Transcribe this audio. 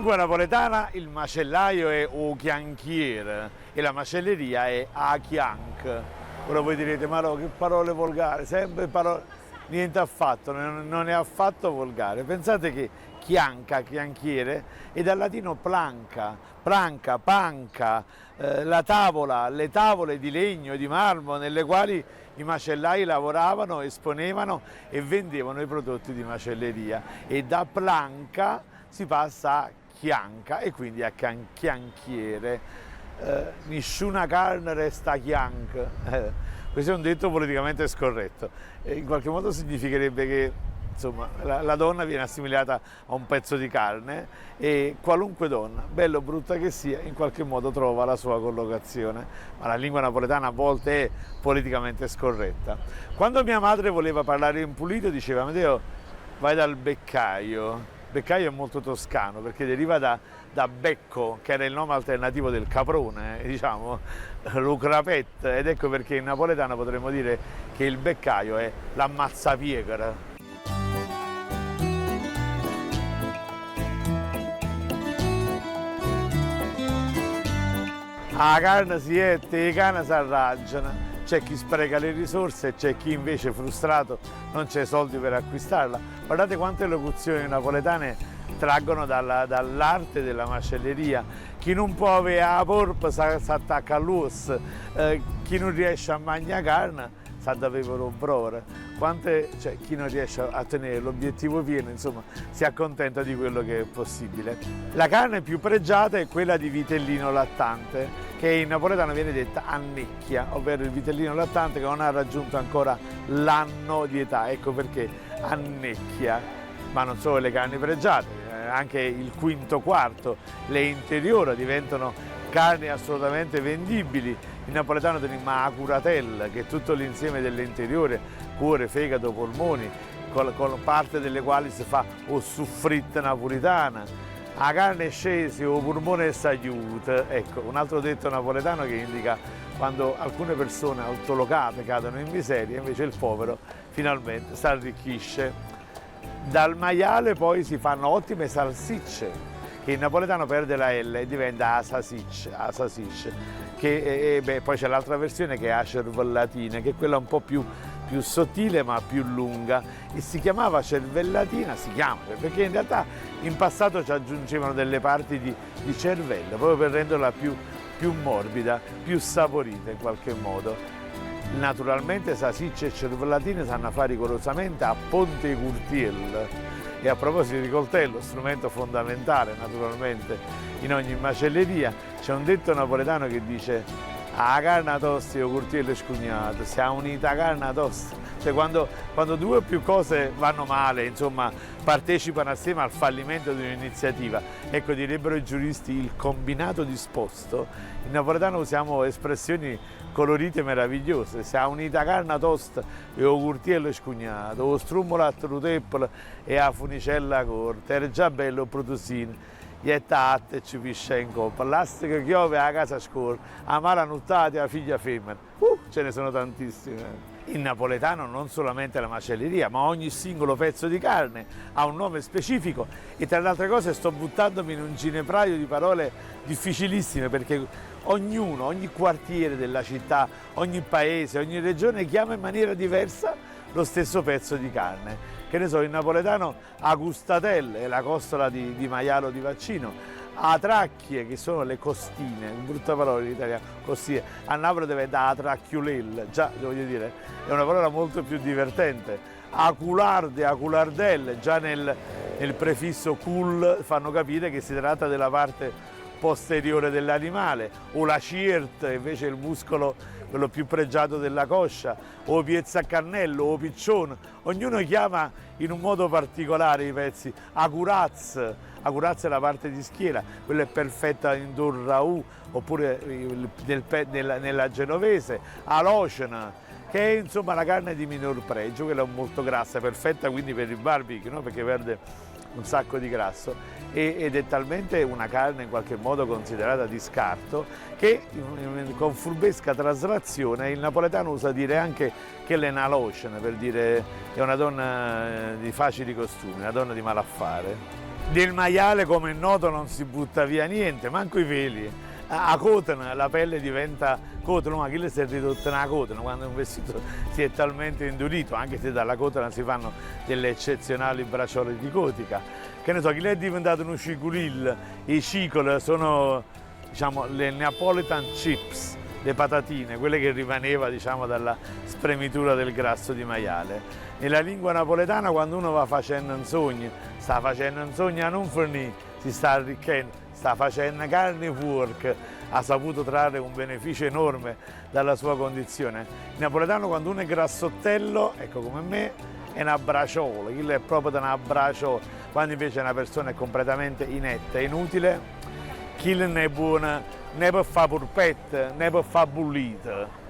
lingua napoletana il macellaio è o chianchiere e la macelleria è a chianc. Ora voi direte, ma no, che parole volgari, sempre parole... Niente affatto, non è affatto volgare. Pensate che chianca, chianchiere, è dal latino planca, planca, panca, la tavola, le tavole di legno e di marmo nelle quali i macellai lavoravano, esponevano e vendevano i prodotti di macelleria. E da planca si passa a chianca e quindi a chianchiere. Nessuna carne resta chianca. Questo è un detto politicamente scorretto. In qualche modo significherebbe che insomma, la donna viene assimilata a un pezzo di carne e qualunque donna, bella o brutta che sia, in qualche modo trova la sua collocazione. Ma la lingua napoletana a volte è politicamente scorretta. Quando mia madre voleva parlare in pulito diceva: Amedeo, vai dal beccaio. Beccaio è molto toscano perché deriva da becco, che era il nome alternativo del caprone, diciamo, lucrapette, ed ecco perché in napoletano potremmo dire che il beccaio è l'ammazzapiegara. La carne si ette e i cani si arrangiano. C'è chi spreca le risorse e c'è chi invece frustrato non c'è soldi per acquistarla. Guardate quante locuzioni napoletane traggono dall'arte della macelleria. Chi non può avere la porpa si attacca all'us, chi non riesce a mangiare carne sa da avere un brore. Chi non riesce a tenere l'obiettivo pieno, insomma, si accontenta di quello che è possibile. La carne più pregiata è quella di vitellino lattante, che in napoletano viene detta annecchia, ovvero il vitellino lattante che non ha raggiunto ancora l'anno di età, ecco perché annecchia. Ma non solo le carni pregiate, anche il quinto quarto, le interiora diventano carni assolutamente vendibili. In napoletano tenim la curatella, che è tutto l'insieme delle interiore, cuore, fegato, polmoni, con parte delle quali si fa o soffritta napolitana. La carne scese o polmone s'aiuta, ecco, un altro detto napoletano che indica quando alcune persone altolocate cadono in miseria, invece il povero finalmente si arricchisce. Dal maiale poi si fanno ottime salsicce, che in napoletano perde la L e diventa asasicce, poi c'è l'altra versione che è acervellatina, che è quella un po' più sottile ma più lunga, e si chiamava cervellatina, perché in realtà in passato ci aggiungevano delle parti di cervello, proprio per renderla più morbida, più saporita in qualche modo. Naturalmente salsicce e cervellatine sanno fare rigorosamente a Ponte Curtiel. E a proposito di coltello, strumento fondamentale naturalmente in ogni macelleria, c'è un detto napoletano che dice: la carne tosta e il curtiello scugnato, si è unita carne tosta. Cioè quando due o più cose vanno male, insomma, partecipano assieme al fallimento di un'iniziativa, ecco, direbbero i giuristi, il combinato disposto. In napoletano usiamo espressioni colorite meravigliose: si è unita carne tosta e il curtiello scugnato, o strumolo a truteppolo e a funicella corta, era già bello il produsino. Iettate ci pisce in coppa, l'astica chiove a casa scorre, a mala nottata a figlia femmina. Ce ne sono tantissime. In napoletano non solamente la macelleria, ma ogni singolo pezzo di carne ha un nome specifico, e tra le altre cose sto buttandomi in un ginepraio di parole difficilissime, perché ogni quartiere della città, ogni paese, ogni regione chiama in maniera diversa lo stesso pezzo di carne. Che ne so, in napoletano a gustatelle è la costola di maialo di vaccino, a tracchie, che sono le costine, brutta parola in italiano, costine, a Napoli diventa a tracchiulella, già voglio dire, è una parola molto più divertente. A cularde, a culardelle, già nel prefisso cul fanno capire che si tratta della parte posteriore dell'animale, o la ciert, invece il muscolo quello più pregiato della coscia, o piezzacannello o piccione, ognuno chiama in un modo particolare i pezzi. A curazza è la parte di schiena, quella è perfetta in dorraù, oppure nella genovese. A locena, che è insomma la carne di minor pregio, quella è molto grassa, perfetta quindi per il barbecue, no? Perché perde un sacco di grasso, ed è talmente una carne in qualche modo considerata di scarto che con furbesca traslazione il napoletano usa dire anche che l'è una locena, per dire è una donna di facili costumi, una donna di malaffare. Del maiale, come è noto, non si butta via niente, manco i peli. A cotone la pelle diventa cotone, ma chi le si è ridotta una cotone quando un vestito si è talmente indurito, anche se dalla cotone si fanno delle eccezionali bracciole di cotica. Che ne so, chi è diventato un ciculil, i cicole sono, diciamo, le Neapolitan chips, le patatine, quelle che rimaneva, diciamo, dalla spremitura del grasso di maiale. Nella lingua napoletana, quando uno va facendo un sogno, sta facendo un sogno a non fornire, si sta arricchendo, sta facendo carne pork, ha saputo trarre un beneficio enorme dalla sua condizione. In napoletano, quando uno è grassottello, ecco come me, è una braciola, quello è proprio una braciola. Quando invece una persona è completamente inetta, inutile, chi non è buona né per fare purpette né per fare bollite.